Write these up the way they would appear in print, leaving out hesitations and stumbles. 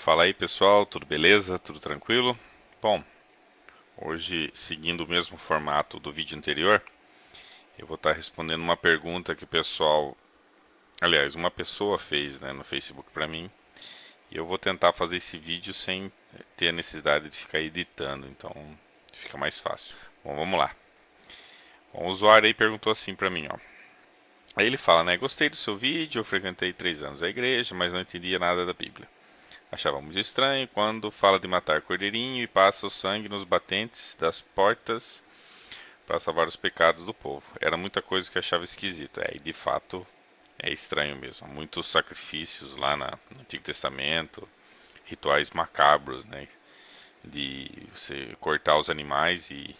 Fala aí pessoal, tudo beleza? Tudo tranquilo? Bom, hoje seguindo o mesmo formato do vídeo anterior, eu vou estar respondendo uma pergunta que o pessoal, aliás, uma pessoa fez, né, no Facebook para mim, e eu vou tentar fazer esse vídeo sem ter a necessidade de ficar editando, então fica mais fácil. Bom, vamos lá. Bom, o usuário aí perguntou assim para mim, ó. Aí ele fala, né, gostei do seu vídeo, eu frequentei 3 anos a igreja, mas não entendia nada da Bíblia. Achava muito estranho quando fala de matar cordeirinho e passa o sangue nos batentes das portas para salvar os pecados do povo. Era muita coisa que eu achava esquisito. E de fato é estranho mesmo. Muitos sacrifícios lá no Antigo Testamento, rituais macabros, né? De você cortar os animais e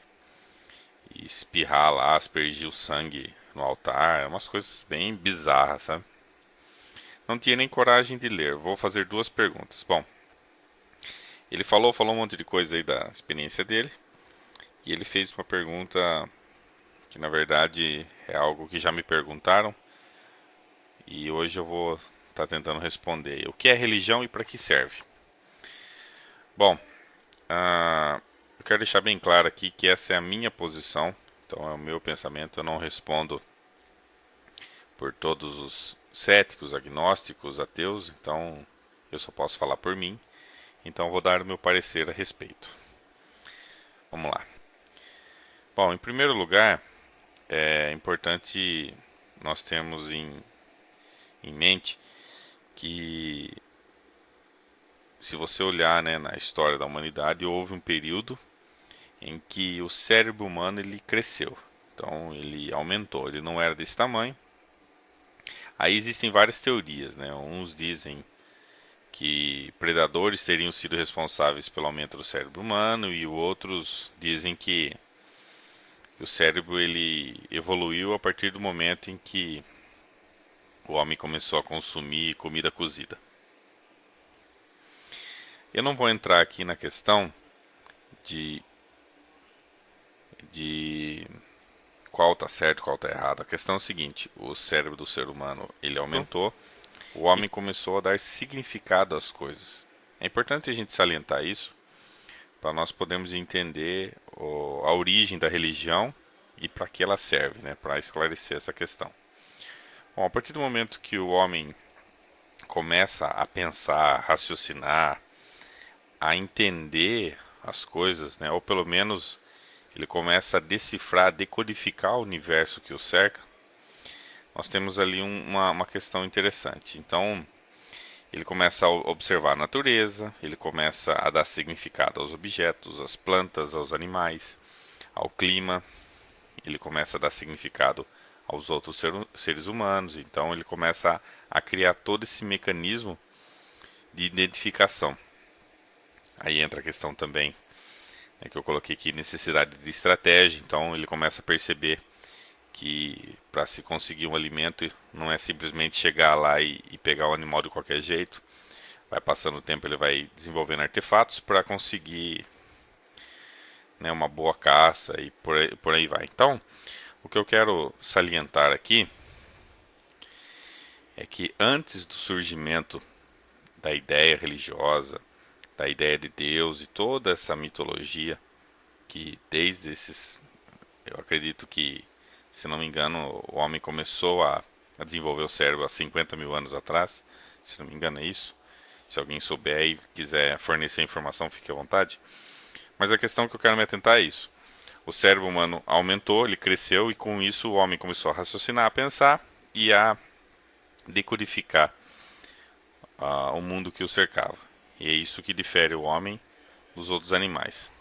espirrar lá, aspergir o sangue no altar. Umas coisas bem bizarras, sabe? Não tinha nem coragem de ler. Vou fazer duas perguntas. Bom, ele falou um monte de coisa aí da experiência dele. E ele fez uma pergunta que na verdade é algo que já me perguntaram. E hoje eu vou estar tentando responder. O que é religião e para que serve? Bom, eu quero deixar bem claro aqui que essa é a minha posição. Então é o meu pensamento. Eu não respondo por todos os céticos, agnósticos, ateus. Então eu só posso falar por mim. Então vou dar o meu parecer a respeito. Vamos lá. Bom, em primeiro lugar, é importante nós termos em mente que se você olhar, né, na história da humanidade, houve um período em que o cérebro humano ele cresceu. Então ele aumentou, ele não era desse tamanho. Aí existem várias teorias, né? Uns dizem que predadores teriam sido responsáveis pelo aumento do cérebro humano e outros dizem que o cérebro ele evoluiu a partir do momento em que o homem começou a consumir comida cozida. Eu não vou entrar aqui na questão de, de qual está certo, qual está errado. A questão é o seguinte: o cérebro do ser humano ele aumentou, o homem começou a dar significado às coisas. É importante a gente salientar isso para nós podermos entender a origem da religião e para que ela serve, né, para esclarecer essa questão. Bom, a partir do momento que o homem começa a pensar, a raciocinar, a entender as coisas, né, ou pelo menos ele começa a decifrar, a decodificar o universo que o cerca, nós temos ali uma questão interessante. Então, ele começa a observar a natureza, ele começa a dar significado aos objetos, às plantas, aos animais, ao clima, ele começa a dar significado aos outros seres humanos, então ele começa a criar todo esse mecanismo de identificação. Aí entra a questão também, né, que eu coloquei aqui, necessidade de estratégia, então ele começa a perceber que para se conseguir um alimento não é simplesmente chegar lá e pegar o animal de qualquer jeito. Vai passando o tempo, ele vai desenvolvendo artefatos para conseguir, né, uma boa caça e por aí vai. Então, o que eu quero salientar aqui é que antes do surgimento da ideia religiosa, da ideia de Deus e toda essa mitologia, que desde esses, eu acredito que, se não me engano, o homem começou a desenvolver o cérebro há 50 mil anos atrás, se não me engano é isso. Se alguém souber e quiser fornecer informação, fique à vontade. Mas a questão que eu quero me atentar é isso. O cérebro humano aumentou, ele cresceu e com isso o homem começou a raciocinar, a pensar e a decodificar o mundo que o cercava. E é isso que difere o homem dos outros animais.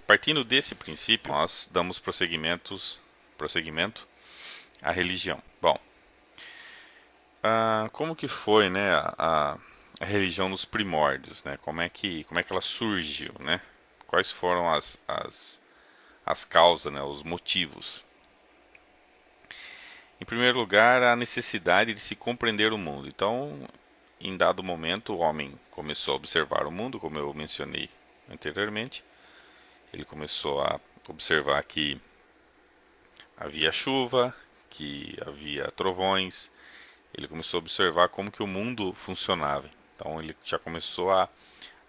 Partindo desse princípio, nós damos prosseguimento à religião. Bom, como que foi, né, a religião nos primórdios, né? Como é que ela surgiu, né? Quais foram as causas, né, os motivos? Em primeiro lugar, a necessidade de se compreender o mundo. Então, em dado momento, o homem começou a observar o mundo, como eu mencionei anteriormente. Ele começou a observar que havia chuva, que havia trovões. Ele começou a observar como que o mundo funcionava. Então ele já começou a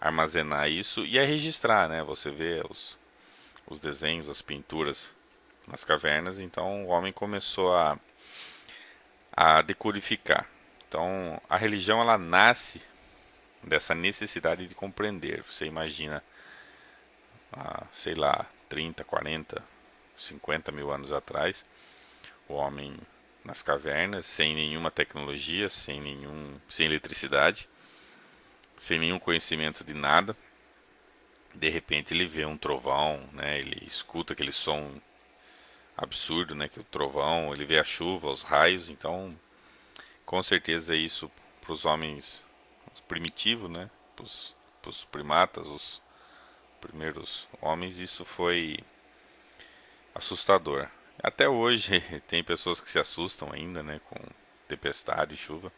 armazenar isso e a registrar, né? Você vê os desenhos, as pinturas nas cavernas, então o homem começou a decodificar. Então a religião ela nasce dessa necessidade de compreender. Você imagina, sei lá, 30, 40, 50 mil anos atrás, o homem nas cavernas, sem nenhuma tecnologia, sem eletricidade, sem nenhum conhecimento de nada. De repente ele vê um trovão, né? Ele escuta aquele som absurdo, né? Que é o trovão, ele vê a chuva, os raios. Então, com certeza isso para os homens primitivos, né? Para os primatas, os primeiros homens, isso foi assustador. Até hoje tem pessoas que se assustam ainda, né? Com tempestade e chuva.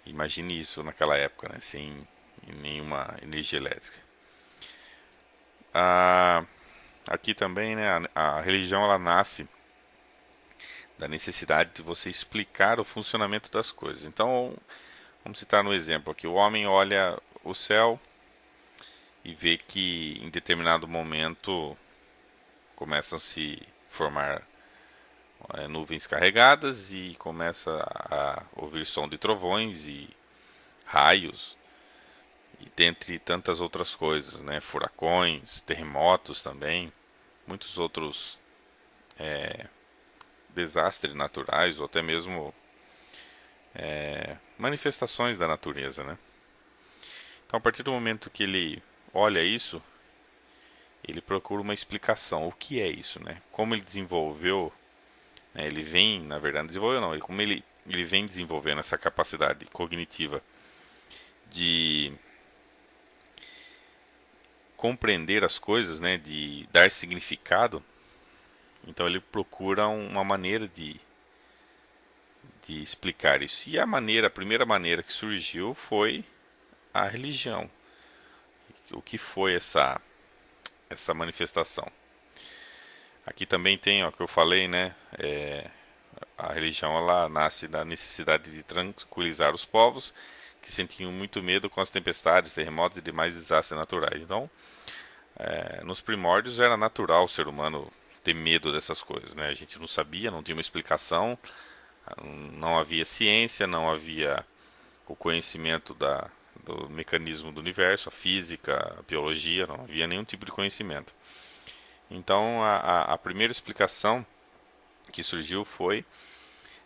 Imagine isso naquela época, né? Sem nenhuma energia elétrica. Ah, aqui também, né, a religião ela nasce da necessidade de você explicar o funcionamento das coisas. Então, vamos citar um exemplo aqui. O homem olha o céu e vê que em determinado momento começam a se formar nuvens carregadas e começa a ouvir som de trovões e raios e dentre tantas outras coisas, né? Furacões, terremotos também, muitos outros desastres naturais ou até mesmo manifestações da natureza, né? Então, a partir do momento que ele olha isso, ele procura uma explicação. O que é isso, né? Como ele desenvolveu, né? Ele vem, na verdade, desenvolveu não, como ele vem desenvolvendo essa capacidade cognitiva de compreender as coisas, né? De dar significado. Então, ele procura uma maneira de explicar isso. E a primeira maneira que surgiu foi a religião. O que foi essa manifestação? Aqui também tem, ó, que eu falei, né? A religião ela nasce da necessidade de tranquilizar os povos que sentiam muito medo com as tempestades, terremotos e demais desastres naturais. Então, nos primórdios era natural o ser humano ter medo dessas coisas, né? A gente não sabia, não tinha uma explicação, não havia ciência, não havia o conhecimento do mecanismo do universo, a física, a biologia, não havia nenhum tipo de conhecimento. Então, a primeira explicação que surgiu foi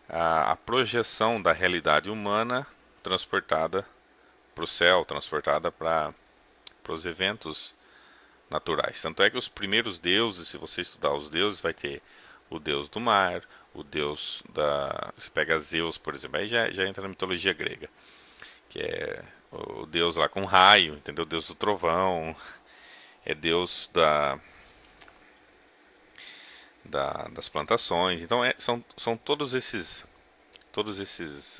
a projeção da realidade humana transportada para o céu, transportada para os eventos naturais. Tanto é que os primeiros deuses, se você estudar os deuses, vai ter o deus do mar, o deus da... Você pega Zeus, por exemplo, aí já entra na mitologia grega, que é o deus lá com raio, entendeu? O deus do trovão, é deus das plantações. Então são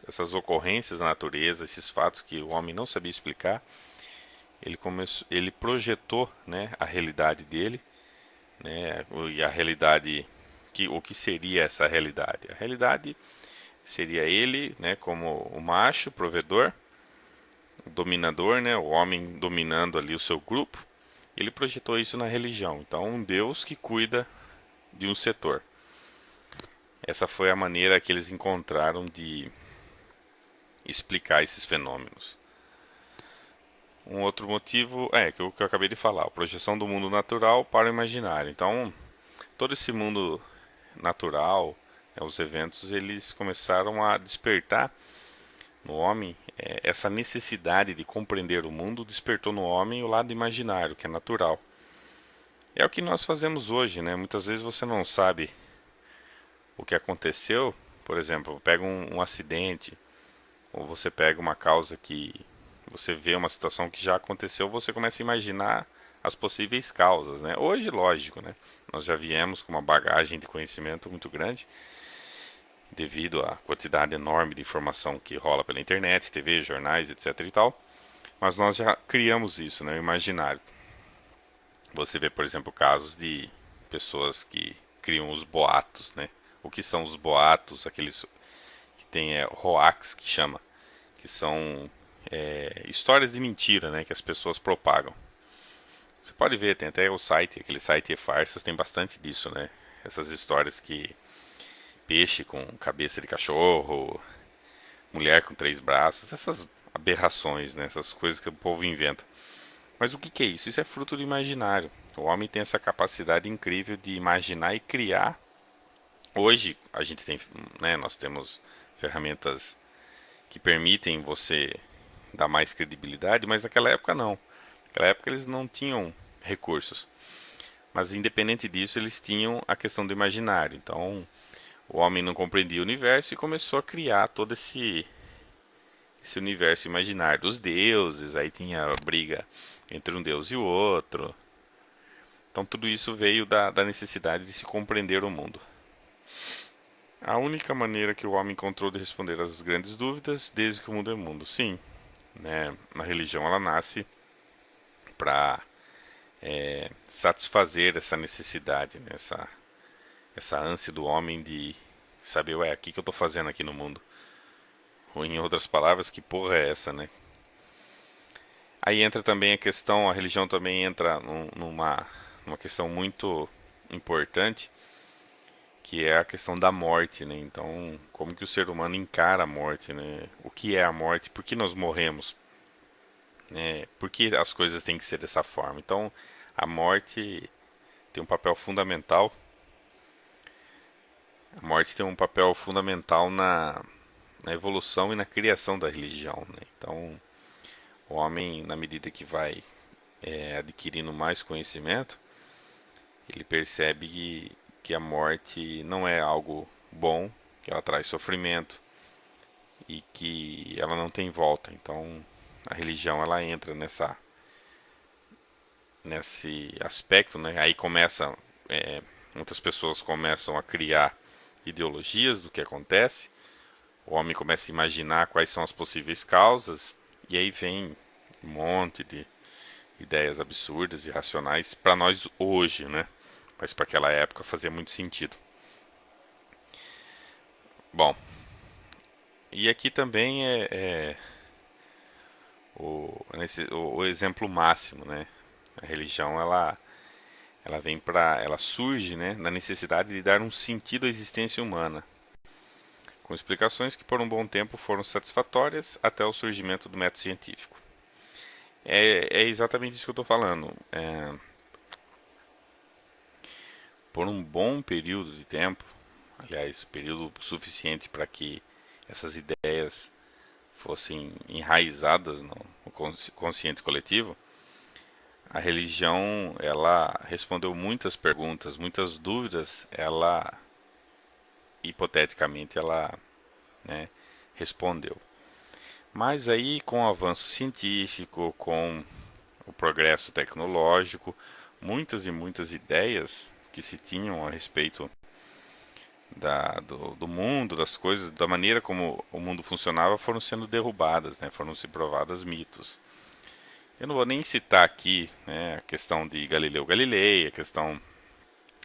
essas ocorrências da natureza, esses fatos que o homem não sabia explicar. Ele projetou, né, a realidade dele, né, e a realidade o que seria essa realidade? A realidade seria ele, né, como o macho, provedor, o dominador, né, o homem dominando ali o seu grupo. Ele projetou isso na religião. Então, um Deus que cuida de um setor. Essa foi a maneira que eles encontraram de explicar esses fenômenos. Um outro motivo que eu acabei de falar, a projeção do mundo natural para o imaginário. Então, todo esse mundo natural, os eventos, eles começaram a despertar no homem essa necessidade de compreender o mundo, despertou no homem o lado imaginário, que é natural. É o que nós fazemos hoje, né? Muitas vezes você não sabe o que aconteceu, por exemplo, pega um acidente, ou você pega uma causa que você vê uma situação que já aconteceu, você começa a imaginar as possíveis causas, né? Hoje, lógico, né? Nós já viemos com uma bagagem de conhecimento muito grande, devido à quantidade enorme de informação que rola pela internet, TV, jornais, etc e tal. Mas nós já criamos isso, né? O imaginário. Você vê, por exemplo, casos de pessoas que criam os boatos, né? O que são os boatos? Aqueles que tem hoax que chama, que são histórias de mentira, né, que as pessoas propagam. Você pode ver, tem até o site, aquele site E-Farsas, tem bastante disso, né? Essas histórias que peixe com cabeça de cachorro, mulher com três braços, essas aberrações, né? Essas coisas que o povo inventa. Mas o que que é isso? Isso é fruto do imaginário. O homem tem essa capacidade incrível de imaginar e criar. Hoje a gente tem, né, nós temos ferramentas que permitem você dar mais credibilidade, mas naquela época não. Naquela época eles não tinham recursos. Mas independente disso, eles tinham a questão do imaginário. Então, o homem não compreendia o universo e começou a criar todo esse universo imaginário dos deuses. Aí tinha a briga entre um deus e o outro. Então, tudo isso veio da necessidade de se compreender o mundo. A única maneira que o homem encontrou de responder às grandes dúvidas desde que o mundo é mundo. Sim, né? A religião ela nasce para satisfazer essa necessidade, né? Essa ânsia do homem de saber, ué, o que que eu estou fazendo aqui no mundo? Ou em outras palavras, que porra é essa, né? Aí entra também a questão, a religião também entra numa questão muito importante, que é a questão da morte, né? Então, como que o ser humano encara a morte, né? O que é a morte? Por que nós morremos? Né? Por que as coisas têm que ser dessa forma? Então, a morte tem um papel fundamental. A morte tem um papel fundamental na evolução e na criação da religião, né? Então, o homem, na medida que vai adquirindo mais conhecimento, ele percebe que a morte não é algo bom, que ela traz sofrimento e que ela não tem volta. Então, a religião ela entra nesse aspecto, né? Aí muitas pessoas começam a criar ideologias do que acontece. O homem começa a imaginar quais são as possíveis causas e aí vem um monte de ideias absurdas e irracionais para nós hoje, né? Mas para aquela época fazia muito sentido. Bom, e aqui também o exemplo máximo, né? A religião ela vem ela surge, né, na necessidade de dar um sentido à existência humana, com explicações que por um bom tempo foram satisfatórias até o surgimento do método científico. É exatamente isso que eu estou falando. Por um bom período de tempo, aliás, período suficiente para que essas ideias fossem enraizadas no consciente coletivo, a religião ela respondeu muitas perguntas, muitas dúvidas, ela hipoteticamente ela, né, respondeu. Mas aí com o avanço científico, com o progresso tecnológico, muitas e muitas ideias que se tinham a respeito do mundo, das coisas, da maneira como o mundo funcionava, foram sendo derrubadas, né? Foram se provadas mitos. Eu não vou nem citar aqui, né, a questão de Galileu Galilei, a questão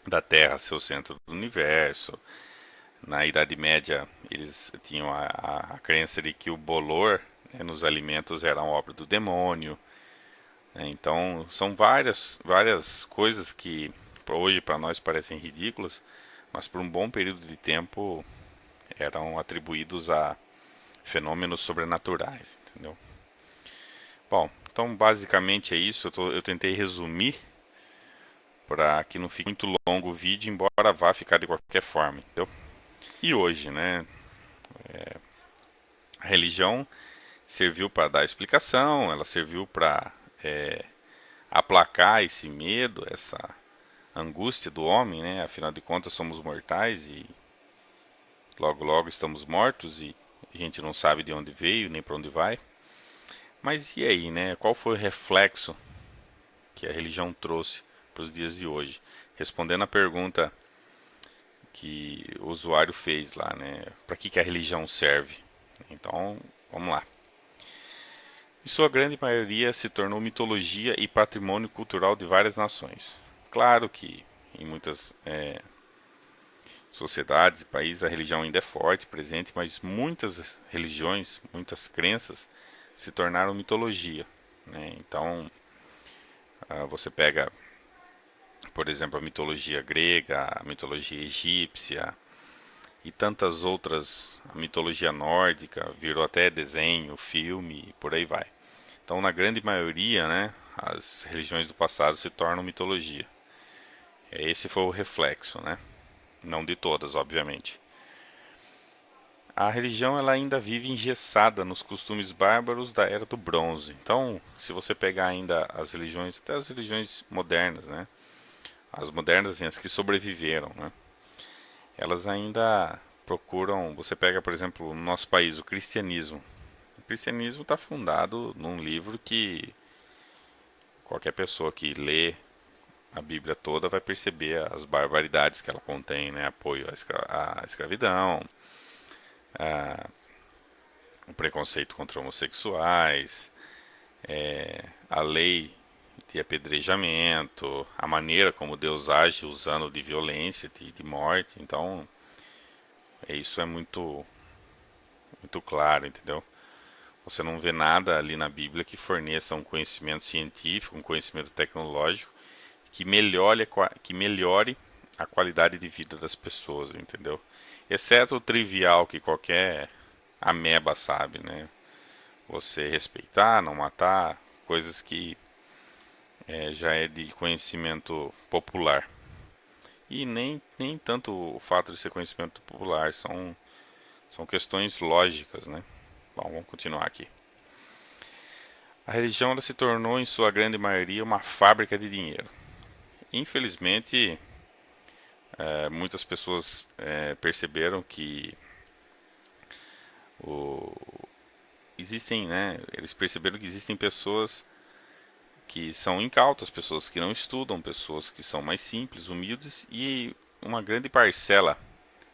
da Terra ser o centro do universo. Na Idade Média, eles tinham a crença de que o bolor, né, nos alimentos era uma obra do demônio. Né? Então, são várias coisas que hoje para nós parecem ridículas, mas por um bom período de tempo eram atribuídos a fenômenos sobrenaturais, entendeu? Bom, então basicamente é isso. Eu tentei resumir para que não fique muito longo o vídeo, embora vá ficar de qualquer forma, entendeu? E hoje, né? A religião serviu para dar explicação, ela serviu para aplacar esse medo, essa angústia do homem, né? Afinal de contas, somos mortais e logo logo estamos mortos e a gente não sabe de onde veio nem para onde vai. Mas e aí, né? Qual foi o reflexo que a religião trouxe para os dias de hoje? Respondendo a pergunta que o usuário fez lá, né? Para que a religião serve? Então, vamos lá. Em sua grande maioria se tornou mitologia e patrimônio cultural de várias nações. Claro que em muitas sociedades e países a religião ainda é forte, presente, mas muitas religiões, muitas crenças se tornaram mitologia, né? Então, você pega, por exemplo, a mitologia grega, a mitologia egípcia e tantas outras, a mitologia nórdica, virou até desenho, filme e por aí vai. Então, na grande maioria, né, as religiões do passado se tornam mitologia. Esse foi o reflexo, né? Não de todas, obviamente. A religião ela ainda vive engessada nos costumes bárbaros da Era do Bronze. Então, se você pegar ainda as religiões, até as religiões modernas, né? As modernas, assim, as que sobreviveram, né? Elas ainda procuram. Você pega, por exemplo, no nosso país, o cristianismo. O cristianismo está fundado num livro que qualquer pessoa que lê a Bíblia toda vai perceber as barbaridades que ela contém, né? Apoio à escravidão, o preconceito contra homossexuais, a lei de apedrejamento, a maneira como Deus age usando de violência, de morte. Então, isso é muito claro, entendeu? Você não vê nada ali na Bíblia que forneça um conhecimento científico, um conhecimento tecnológico que melhore a qualidade de vida das pessoas, entendeu? Exceto o trivial que qualquer ameba sabe, né? Você respeitar, não matar, coisas que já é de conhecimento popular. E nem tanto o fato de ser conhecimento popular, são questões lógicas, né? Bom, vamos continuar aqui. A religião ela se tornou, em sua grande maioria, uma fábrica de dinheiro. Infelizmente, muitas pessoas perceberam que o, existem, né? Eles perceberam que existem pessoas que são incautas, pessoas que não estudam, pessoas que são mais simples, humildes e uma grande parcela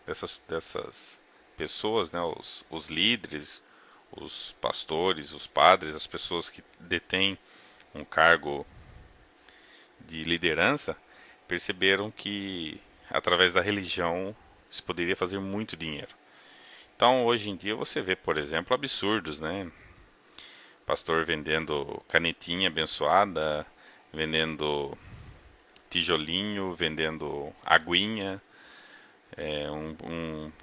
dessas pessoas, né, os líderes, os pastores, os padres, as pessoas que detêm um cargo de liderança, perceberam que através da religião se poderia fazer muito dinheiro. Então, hoje em dia você vê, por exemplo, absurdos, né? Pastor vendendo canetinha abençoada, vendendo tijolinho, vendendo aguinha,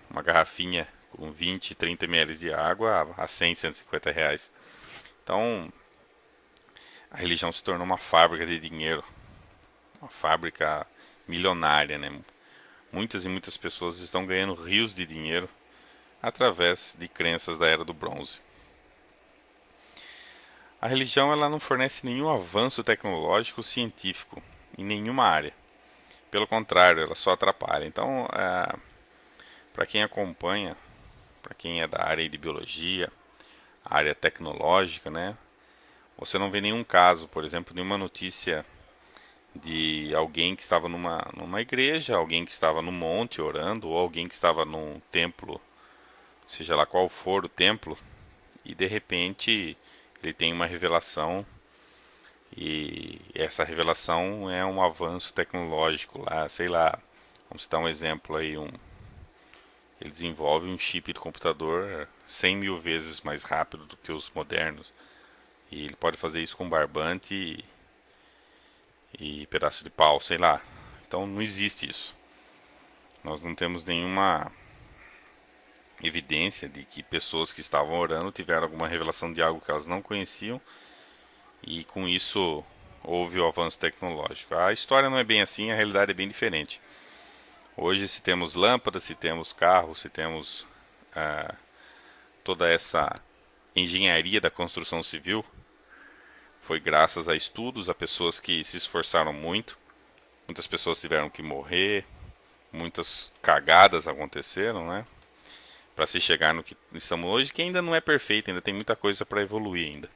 uma garrafinha com 20, 30 ml de água a 100, 150 reais. Então, a religião se tornou uma fábrica de dinheiro, uma fábrica milionária, né? Muitas e muitas pessoas estão ganhando rios de dinheiro através de crenças da Era do Bronze. A religião ela não fornece nenhum avanço tecnológico científico em nenhuma área. Pelo contrário, ela só atrapalha. Então, para quem acompanha, para quem é da área de biologia, área tecnológica, né? Você não vê nenhum caso, por exemplo, nenhuma notícia de alguém que estava numa igreja, alguém que estava no monte orando, ou alguém que estava num templo, seja lá qual for o templo, e de repente ele tem uma revelação e essa revelação é um avanço tecnológico lá, sei lá, vamos citar um exemplo aí, ele desenvolve um chip de computador 100 mil vezes mais rápido do que os modernos. E ele pode fazer isso com barbante e pedaço de pau, sei lá. Então não existe isso. Nós não temos nenhuma evidência de que pessoas que estavam orando tiveram alguma revelação de algo que elas não conheciam e com isso houve o avanço tecnológico. A história não é bem assim, a realidade é bem diferente. Hoje, se temos lâmpadas, se temos carros, se temos toda essa engenharia da construção civil, foi graças a estudos, a pessoas que se esforçaram muito. Muitas pessoas tiveram que morrer, muitas cagadas aconteceram, né? Para se chegar no que estamos hoje, que ainda não é perfeito, ainda tem muita coisa para evoluir ainda.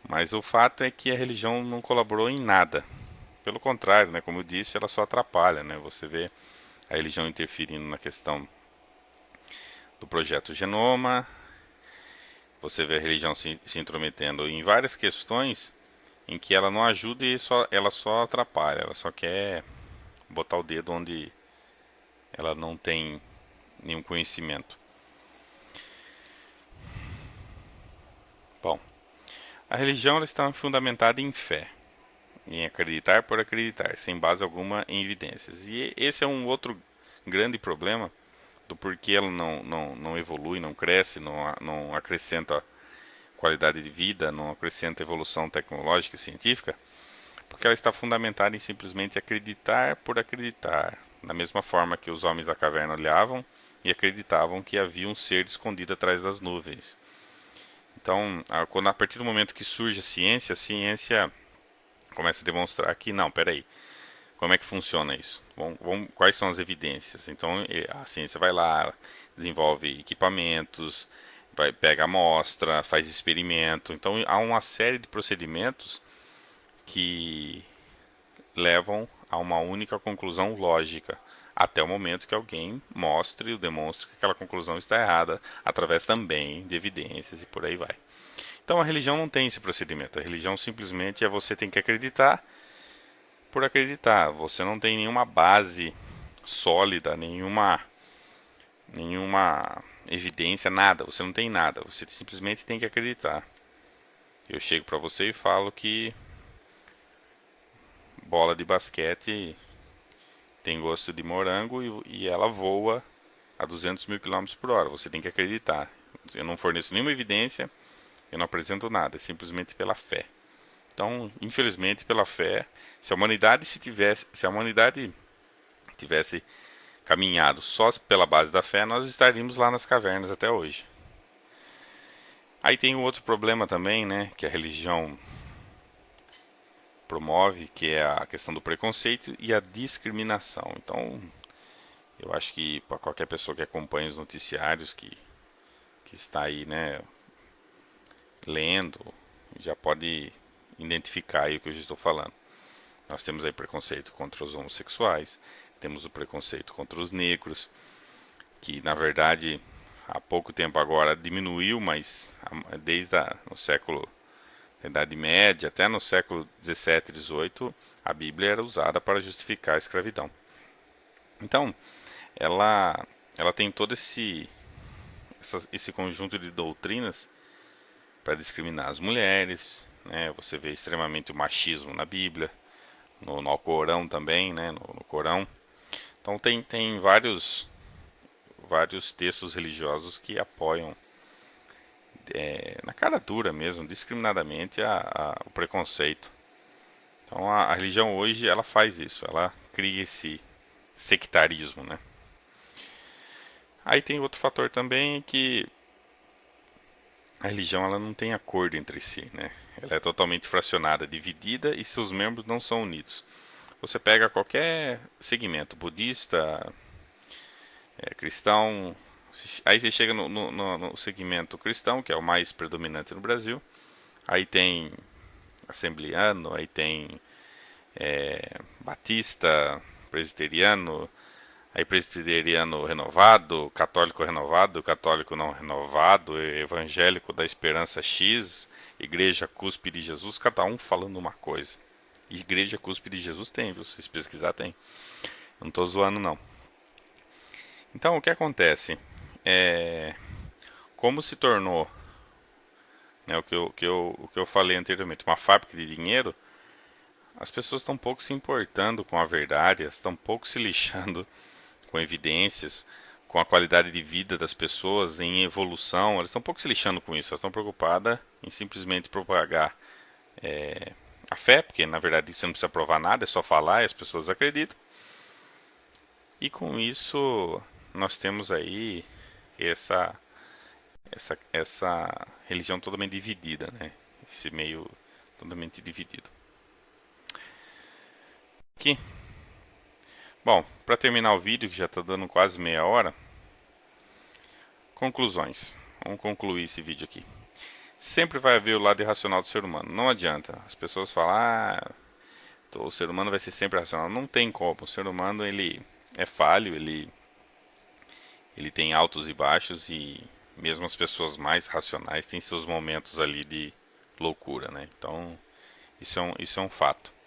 Mas o fato é que a religião não colaborou em nada. Pelo contrário, né? Como eu disse, ela só atrapalha, né? Você vê a religião interferindo na questão do projeto Genoma, você vê a religião se intrometendo em várias questões em que ela não ajuda e ela só atrapalha, ela só quer botar o dedo onde ela não tem nenhum conhecimento. A religião ela está fundamentada em fé, em acreditar por acreditar, sem base alguma em evidências. E esse é um outro grande problema do porquê ela não evolui, não cresce, não acrescenta qualidade de vida, não acrescenta evolução tecnológica e científica, porque ela está fundamentada em simplesmente acreditar por acreditar, da mesma forma que os homens da caverna olhavam e acreditavam que havia um ser escondido atrás das nuvens. Então, a partir do momento que surge a ciência começa a demonstrar que não, peraí, como é que funciona isso? Quais são as evidências? Então, a ciência vai lá, desenvolve equipamentos, pega amostra, faz experimento. Então, há uma série de procedimentos que levam a uma única conclusão lógica, até o momento que alguém mostre ou demonstre que aquela conclusão está errada, através também de evidências e por aí vai. Então a religião não tem esse procedimento. A religião simplesmente é você tem que acreditar por acreditar. Você não tem nenhuma base sólida, nenhuma evidência, nada. Você não tem nada. Você simplesmente tem que acreditar. Eu chego para você e falo que bola de basquete tem gosto de morango e ela voa a 200 mil quilômetros por hora. Você tem que acreditar. Eu não forneço nenhuma evidência, eu não apresento nada, é simplesmente pela fé. Então, infelizmente, pela fé, se a humanidade tivesse caminhado só pela base da fé, nós estaríamos lá nas cavernas até hoje. Aí tem um outro problema também, né, que a religião promove, que é a questão do preconceito e a discriminação. Então, eu acho que para qualquer pessoa que acompanha os noticiários, que está aí, né, lendo, já pode identificar aí o que eu já estou falando. Nós temos aí preconceito contra os homossexuais, temos o preconceito contra os negros, que na verdade há pouco tempo agora diminuiu, mas desde no século da Idade Média até no século 17, 18, a Bíblia era usada para justificar a escravidão. Então, ela tem todo esse conjunto de doutrinas para discriminar as mulheres, né? Você vê extremamente o machismo na Bíblia, no Alcorão também, né? No Corão. Então tem vários textos religiosos que apoiam na cara dura mesmo, discriminadamente, o preconceito. Então a religião hoje ela faz isso, ela cria esse sectarismo, né? Aí tem outro fator também que a religião ela não tem acordo entre si, né? Ela é totalmente fracionada, dividida e seus membros não são unidos. Você pega qualquer segmento, budista, cristão, aí você chega no segmento cristão, que é o mais predominante no Brasil, aí tem assembleano, aí tem batista, presbiteriano, aí presbiteriano renovado, católico não renovado, evangélico da Esperança X, Igreja Cúspide de Jesus, cada um falando uma coisa. Igreja Cúspide de Jesus tem, viu? Se vocês pesquisar tem. Eu não estou zoando não. Então o que acontece? Como se tornou, né, o que eu falei anteriormente, uma fábrica de dinheiro, as pessoas estão pouco se importando com a verdade, estão pouco se lixando com evidências, com a qualidade de vida das pessoas, em evolução, elas estão pouco se lixando com isso, elas estão preocupadas em simplesmente propagar a fé, porque na verdade você não precisa provar nada, é só falar e as pessoas acreditam. E com isso nós temos aí essa religião totalmente dividida, né? Esse meio totalmente dividido. Aqui. Bom, para terminar o vídeo, que já está dando quase meia hora, conclusões. Vamos concluir esse vídeo aqui. Sempre vai haver o lado irracional do ser humano. Não adianta. As pessoas falam, o ser humano vai ser sempre racional. Não tem como. O ser humano ele é falho, ele tem altos e baixos e mesmo as pessoas mais racionais têm seus momentos ali de loucura, né? Então isso é um fato.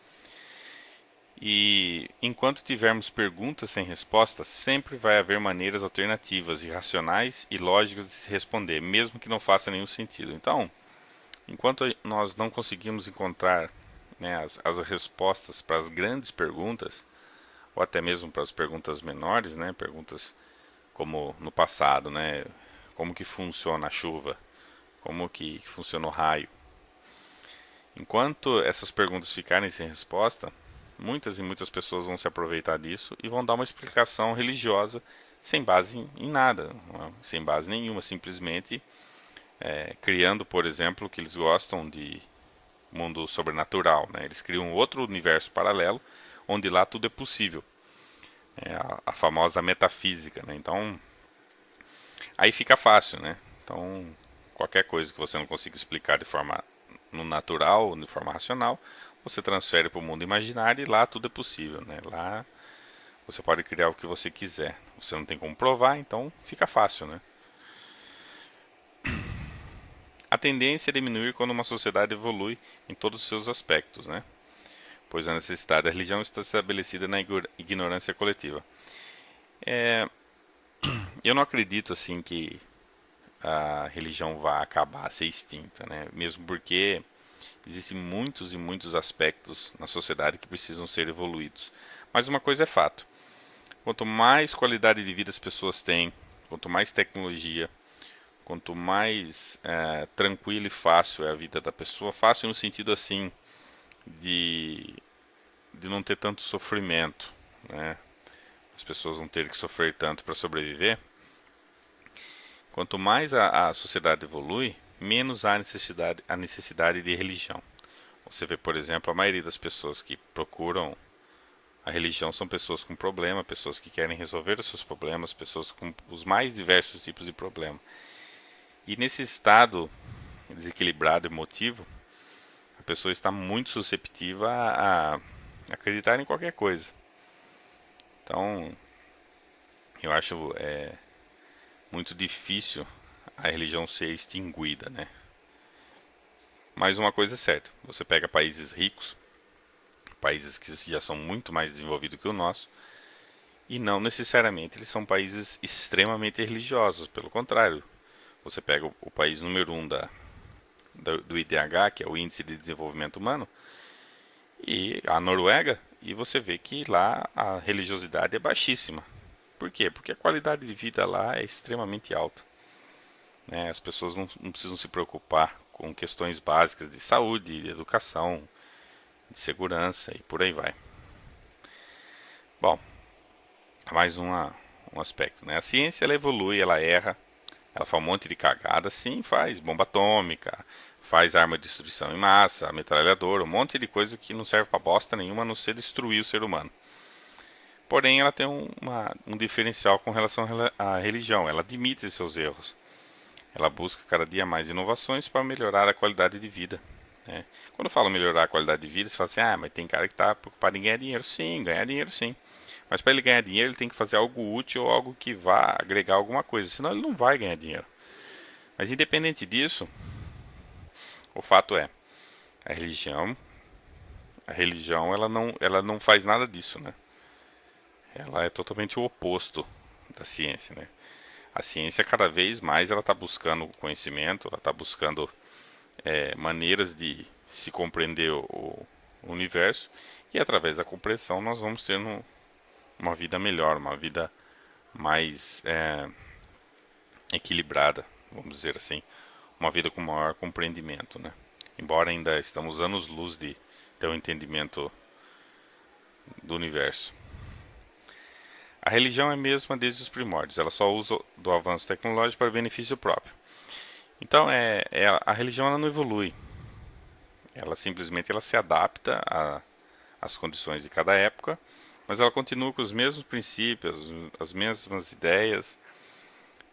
E enquanto tivermos perguntas sem respostas, sempre vai haver maneiras alternativas, irracionais e lógicas de se responder, mesmo que não faça nenhum sentido. Então, Enquanto nós não conseguimos encontrar, né, as respostas para as grandes perguntas, ou até mesmo para as perguntas menores, né, perguntas como no passado, né, como que funciona a chuva, como que funciona o raio. Enquanto essas perguntas ficarem sem resposta, muitas e muitas pessoas vão se aproveitar disso e vão dar uma explicação religiosa sem base em nada, sem base nenhuma, simplesmente criando, por exemplo, que eles gostam de mundo sobrenatural, né? Eles criam outro universo paralelo onde lá tudo é possível, a famosa metafísica, né? Então aí fica fácil, né? Então qualquer coisa que você não consiga explicar de forma no natural, de forma racional, você transfere para o mundo imaginário e lá tudo é possível, né? Lá você pode criar o que você quiser. Você não tem como provar, então fica fácil, né? A tendência é diminuir quando uma sociedade evolui em todos os seus aspectos, né? Pois a necessidade da religião está estabelecida na ignorância coletiva. Eu não acredito assim que a religião vá acabar, ser extinta, né? Mesmo porque existem muitos e muitos aspectos na sociedade que precisam ser evoluídos. Mas uma coisa é fato: quanto mais qualidade de vida as pessoas têm, quanto mais tecnologia, quanto mais tranquila e fácil é a vida da pessoa, fácil no sentido assim de, de não ter tanto sofrimento, né? As pessoas não terem que sofrer tanto para sobreviver. Quanto mais a sociedade evolui, menos há a necessidade de religião. Você vê, por exemplo, a maioria das pessoas que procuram a religião são pessoas com problema, pessoas que querem resolver os seus problemas, pessoas com os mais diversos tipos de problema. E nesse estado desequilibrado emotivo, a pessoa está muito susceptível a acreditar em qualquer coisa. Então, eu acho muito difícil a religião ser extinguida, né? Mas uma coisa é certa: você pega países ricos, países que já são muito mais desenvolvidos que o nosso, e não necessariamente eles são países extremamente religiosos. Pelo contrário, você pega o país número um do IDH, que é o Índice de Desenvolvimento Humano, e a Noruega, e você vê que lá a religiosidade é baixíssima. Por quê? Porque a qualidade de vida lá é extremamente alta, né? As pessoas não precisam se preocupar com questões básicas de saúde, de educação, de segurança e por aí vai. Bom, mais um aspecto, né? A ciência ela evolui, ela erra, ela faz um monte de cagada, sim, faz bomba atômica, faz arma de destruição em massa, metralhadora, um monte de coisa que não serve para bosta nenhuma a não ser destruir o ser humano. Porém, ela tem um diferencial com relação à religião. Ela admite seus erros. Ela busca cada dia mais inovações para melhorar a qualidade de vida, né? Quando eu falo melhorar a qualidade de vida, você fala assim: ah, mas tem cara que está preocupado em ganhar dinheiro. Sim, ganhar dinheiro sim. Mas para ele ganhar dinheiro, ele tem que fazer algo útil ou algo que vá agregar alguma coisa. Senão ele não vai ganhar dinheiro. Mas independente disso, o fato é, a religião, ela não faz nada disso, né? Ela é totalmente o oposto da ciência, né? A ciência cada vez mais ela está buscando conhecimento, ela está buscando maneiras de se compreender o universo, e através da compreensão nós vamos ter uma vida melhor, uma vida mais equilibrada, vamos dizer assim, uma vida com maior compreendimento, né? Embora ainda estamos anos-luz de ter um entendimento do universo. A religião é a mesma desde os primórdios, ela só usa do avanço tecnológico para benefício próprio. Então, a religião ela não evolui, ela simplesmente ela se adapta às condições de cada época, mas ela continua com os mesmos princípios, as mesmas ideias,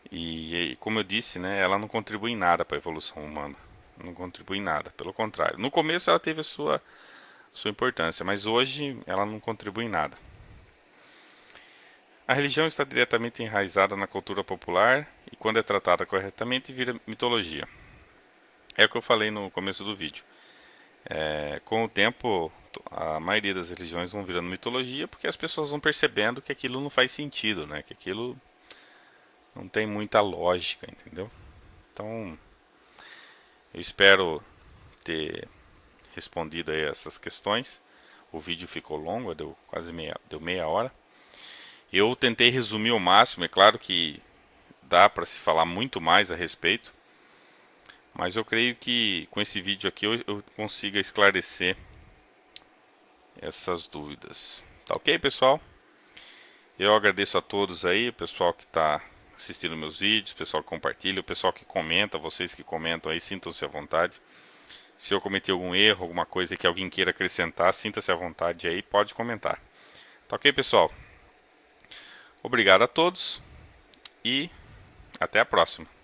e como eu disse, né, ela não contribui em nada para a evolução humana, não contribui em nada, pelo contrário. No começo ela teve a sua importância, mas hoje ela não contribui em nada. A religião está diretamente enraizada na cultura popular e, quando é tratada corretamente, vira mitologia. É o que eu falei no começo do vídeo. Com o tempo, a maioria das religiões vão virando mitologia porque as pessoas vão percebendo que aquilo não faz sentido, né? Que aquilo não tem muita lógica, entendeu? Então, eu espero ter respondido aí essas questões. O vídeo ficou longo, deu quase meia hora. Eu tentei resumir ao máximo, é claro que dá para se falar muito mais a respeito, mas eu creio que com esse vídeo aqui eu consiga esclarecer essas dúvidas. Tá ok, pessoal? Eu agradeço a todos aí, o pessoal que está assistindo meus vídeos, o pessoal que compartilha, o pessoal que comenta, vocês que comentam aí, sintam-se à vontade. Se eu cometi algum erro, alguma coisa que alguém queira acrescentar, sinta-se à vontade aí, pode comentar. Tá ok, pessoal? Obrigado a todos e até a próxima.